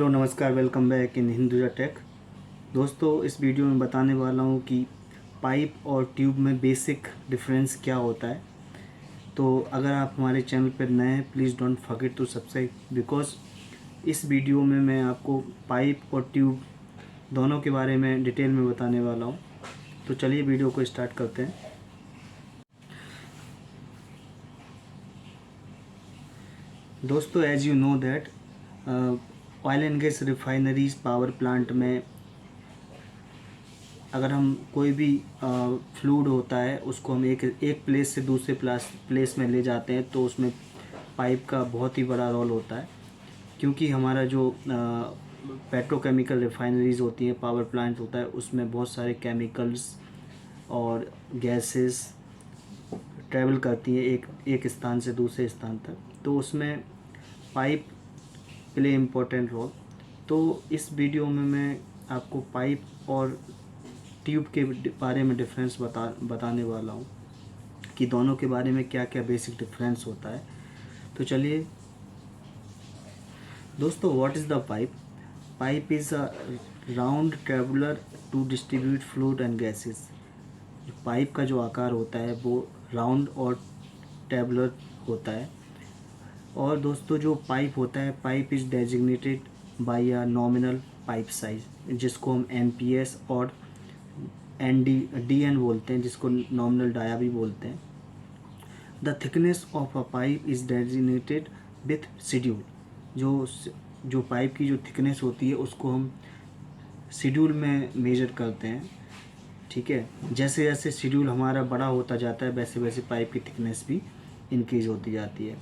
Hello नमस्कार, welcome back in Hinduja tech. दोस्तों, इस वीडियो में बताने वाला हूँ कि पाइप और ट्यूब में बेसिक डिफरेंस क्या होता है। तो अगर आप हमारे चैनल पर नए हैं, please don't forget to subscribe, because इस वीडियो में मैं आपको पाइप और ट्यूब दोनों के बारे में डिटेल में बताने वाला हूँ। तो चलिए वीडियो को स्टार्ट करते हैं। दोस्तों, as you know that oil and gas refineries power plant में अगर हम कोई भी फ्लूइड होता है उसको हम एक प्लेस से दूसरे प्लेस में ले जाते हैं, तो उसमें पाइप का बहुत ही बड़ा रोल होता है। क्योंकि हमारा जो पेट्रोकेमिकल रिफाइनरीज होती हैं, पावर प्लांट होता है, उसमें बहुत सारे केमिकल्स और गैसेस ट्रैवल करती हैं एक स्थान से दूसरे स्थान तक, तो उसमें पाइप प्ले इम्पोर्टेंट रोल। तो इस वीडियो में मैं आपको पाइप और ट्यूब के बारे में डिफरेंस बताने वाला हूँ कि दोनों के बारे में क्या क्या बेसिक डिफरेंस होता है। तो चलिए दोस्तों, what is the pipe? Pipe is a round traveller to distribute fluid and gases. Pipe का जो आकार होता है वो राउंड और ट्रेवलर होता है। और दोस्तों, जो पाइप होता है, pipe is designated by a nominal pipe size, जिसको हम एनपीएस और डीएन बोलते हैं, जिसको नॉमिनल डाया भी बोलते हैं। The thickness of a pipe is designated with schedule. जो पाइप की जो थिकनेस होती है उसको हम शेड्यूल में मेजर करते हैं। ठीक है, जैसे जैसे शेड्यूल हमारा बड़ा होता जाता है, वैसे वैसे पाइप की थिकनेस भी इंक्रीज होती जाती है।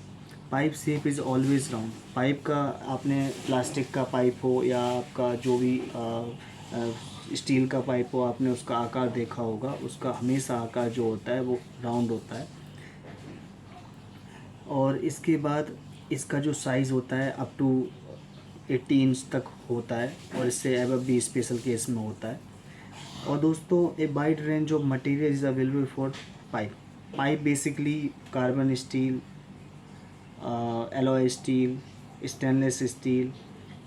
Pipe shape is always round. Pipe का, आपने प्लास्टिक का पाइप हो या आपका जो भी स्टील का पाइप हो, आपने उसका आकार देखा होगा, उसका हमेशा आकार जो होता है वो राउंड होता है। और इसके बाद इसका जो साइज़ होता है अप टू 80 इंच तक होता है, और इससे एबव भी स्पेशल केस में होता है। और दोस्तों, a wide range of material is available for pipe. Pipe basically carbon steel, alloy steel, stainless steel,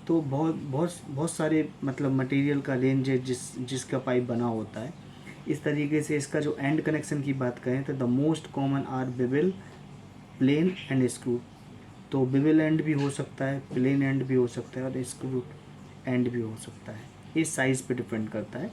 तो बहुत बहुत बहुत सारे मतलब मटेरियल का रेंज है जिसका पाइप बना होता है। इस तरीके से इसका जो एंड कनेक्शन की बात करें तो the most common are bevel, plain and screw. तो बेवल एंड भी हो सकता है, प्लेन एंड भी हो सकता है, और स्क्रू एंड भी हो सकता है। ये साइज़ पे डिपेंड करता है।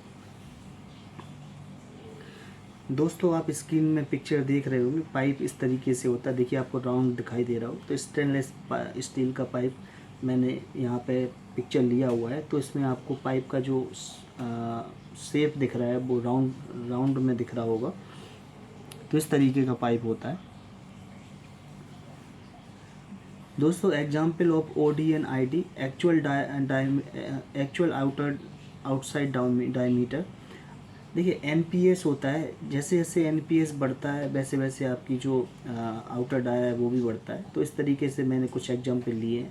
दोस्तों, आप स्क्रीन में पिक्चर देख रहे होंगे, पाइप इस तरीके से होता है। देखिए, आपको राउंड दिखाई दे रहा हो, तो स्टेनलेस स्टील का पाइप मैंने यहाँ पे पिक्चर लिया हुआ है। तो इसमें आपको पाइप का जो शेप दिख रहा है वो राउंड में दिख रहा होगा। तो इस तरीके का पाइप होता है। दोस्तों, example of OD and ID, actual outside diameter. देखिए, एनपीएस होता है, जैसे जैसे एनपीएस बढ़ता है वैसे वैसे आपकी जो आउटर डाया है वो भी बढ़ता है। तो इस तरीके से मैंने कुछ एग्जाम्पल लिए हैं।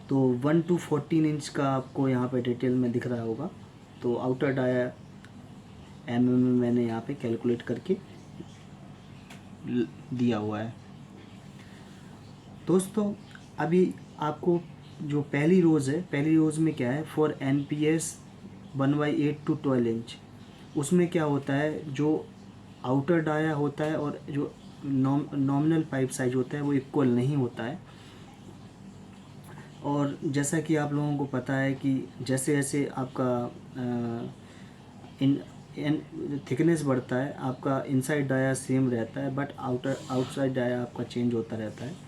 तो 1 to 14 इंच का आपको यहाँ पे डिटेल में दिख रहा होगा। तो आउटर डाया में मैंने यहाँ पे कैलकुलेट करके दिया हुआ है। दोस्तों, अभी आपको जो पहली रोज़ है, पहली रोज़ में क्या है, फॉर एनपीएस 1/8 to 12 इंच, उसमें क्या होता है, जो आउटर डाया होता है और जो नॉमिनल पाइप साइज होता है वो इक्वल नहीं होता है। और जैसा कि आप लोगों को पता है कि जैसे जैसे आपका इन थिकनेस बढ़ता है, आपका इनसाइड डाया सेम रहता है, बट आउटसाइड डाया आपका चेंज होता रहता है।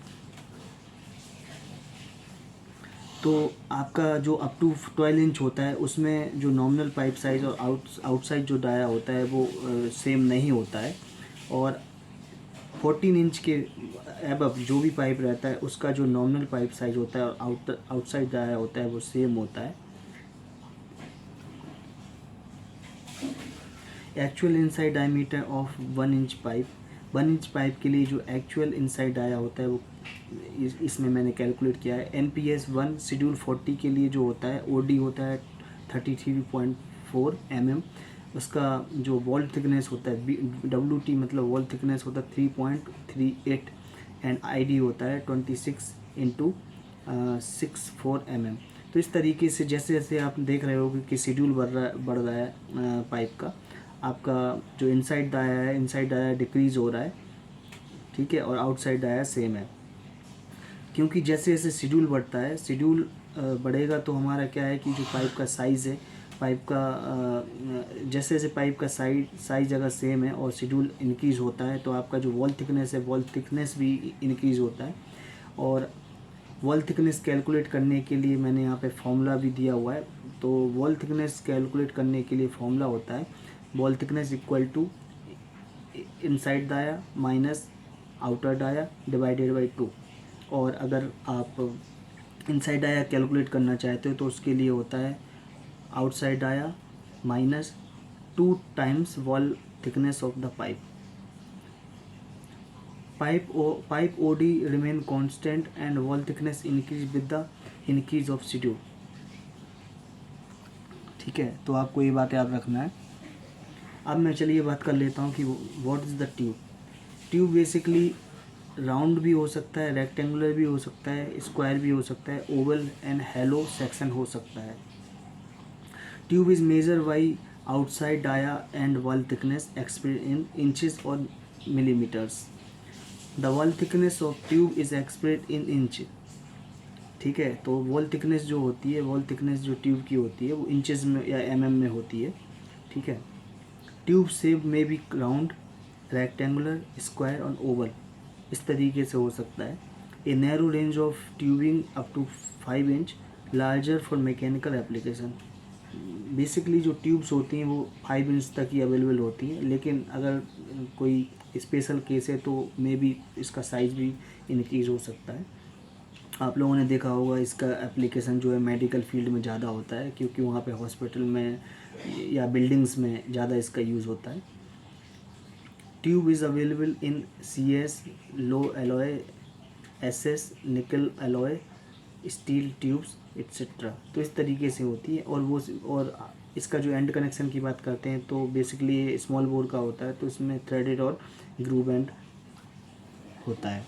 तो आपका जो अप टू 12 इंच होता है उसमें जो नॉमिनल पाइप साइज़ और आउटसाइड जो डाया होता है वो सेम नहीं होता है। और 14 इंच के एबव जो भी पाइप रहता है उसका जो नॉमिनल पाइप साइज होता है और आउटसाइड डाया होता है वो सेम होता है। Actual inside diameter of 1 inch pipe, 1 inch pipe के लिए जो एक्चुअल इनसाइड डाया होता है वो इसमें मैंने कैलकुलेट किया है। NPS 1 शेड्यूल 40 के लिए जो होता है, OD होता है 33.4 mm। उसका जो वॉल थिकनेस होता है, WT मतलब वॉल थिकनेस होता है 3.38, एंड ID होता है 26 इंटू 64 mm। तो इस तरीके से जैसे जैसे आप देख रहे हो कि शेड्यूल बढ़ रहा है पाइप का, आपका जो इनसाइड डाया है, इनसाइड डाया डिक्रीज़ हो रहा है, ठीक है, और आउटसाइड डाया सेम है। क्योंकि जैसे जैसे शेड्यूल बढ़ता है, शेड्यूल बढ़ेगा तो हमारा क्या है कि जो पाइप का साइज़ है, पाइप का जैसे जैसे पाइप का साइज अगर सेम है और शेड्यूल इंक्रीज़ होता है तो आपका जो वॉल थिकनेस है, वॉल थिकनेस भी इंक्रीज़ होता है। और वॉल थिकनेस कैलकुलेट करने के लिए मैंने यहाँ पे फॉर्मूला भी दिया हुआ है। तो वॉल थिकनेस कैलकुलेट करने के लिए फॉर्मूला होता है wall thickness equal to inside dia minus outer dia divided by 2। और अगर आप इनसाइड डाया कैलकुलेट करना चाहते हो तो उसके लिए होता है outside dia minus 2 times wall thickness of the pipe. Pipe OD remain constant and wall thickness increase with the increase of schedule. ठीक है, तो आपको ये बात याद रखना है। अब मैं चलिए बात कर लेता हूँ कि what is the tube. Tube basically round भी हो सकता है, रेक्टेंगुलर भी हो सकता है, स्क्वायर भी हो सकता है, ओवल एंड हैलो सेक्शन हो सकता है। Tube is measure by outside dia and wall thickness express in inches और millimetres. The wall thickness of tube is express in inch. ठीक है, तो वॉल थिकनेस जो होती है, वॉल थिकनेस जो ट्यूब की होती है वो इंचेस में या mm में होती है। ठीक है, ट्यूब शेप में भी राउंड, रेक्टेंगुलर, स्क्वायर और ओवल इस तरीके से हो सकता है। A narrow range of tubing up to 5 inch, larger for mechanical application. Basically जो ट्यूब्स होती हैं वो 5 इंच तक ही अवेलेबल होती हैं, लेकिन अगर कोई स्पेशल केस है तो मे बी इसका साइज़ भी इंक्रीज हो सकता है। आप लोगों ने देखा होगा इसका एप्लीकेशन जो है मेडिकल फील्ड में ज़्यादा होता है, क्योंकि वहाँ पे हॉस्पिटल में या बिल्डिंग्स में ज़्यादा इसका यूज़ होता है। Tube is available in CS, low alloy, SS, निकल एलॉय, स्टील ट्यूब्स एक्सेट्रा। तो इस तरीके से होती है। और इसका जो एंड कनेक्शन की बात करते हैं तो बेसिकली ये स्मॉल बोर का होता है, तो इसमें थ्रेडेड और ग्रूव एंड होता है।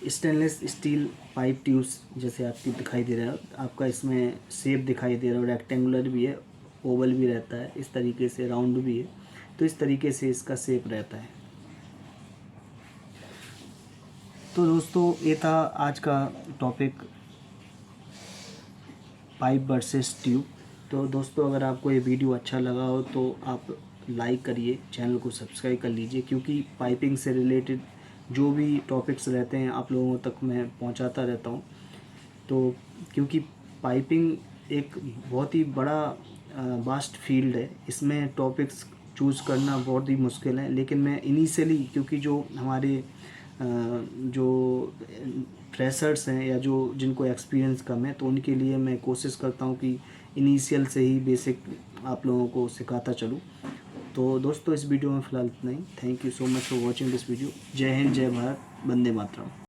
स्टेनलेस स्टील पाइप ट्यूब्स जैसे आपकी दिखाई दे रहा है, आपका इसमें शेप दिखाई दे रहा है, रेक्टेंगुलर भी है, ओवल भी रहता है, इस तरीके से राउंड भी है, तो इस तरीके से इसका शेप रहता है। तो दोस्तों ये था आज का टॉपिक, पाइप वर्सेस ट्यूब। तो दोस्तों अगर आपको ये वीडियो अच्छा लगा हो तो आप लाइक करिए, चैनल को सब्सक्राइब कर लीजिए, क्योंकि पाइपिंग से रिलेटेड जो भी टॉपिक्स रहते हैं आप लोगों तक मैं पहुंचाता रहता हूं। तो क्योंकि पाइपिंग एक बहुत ही बड़ा वास्ट फील्ड है, इसमें टॉपिक्स चूज़ करना बहुत ही मुश्किल है, लेकिन मैं इनिशियली क्योंकि जो हमारे जो फ्रेशर्स हैं या जो जिनको एक्सपीरियंस कम है तो उनके लिए मैं कोशिश करता हूँ कि इनिशियल से ही बेसिक आप लोगों को सिखाता चलूँ। तो दोस्तों इस वीडियो में फ़िलहाल इतना ही। Thank you so much for watching this video. जय हिंद, जय भारत, वंदे मातरम।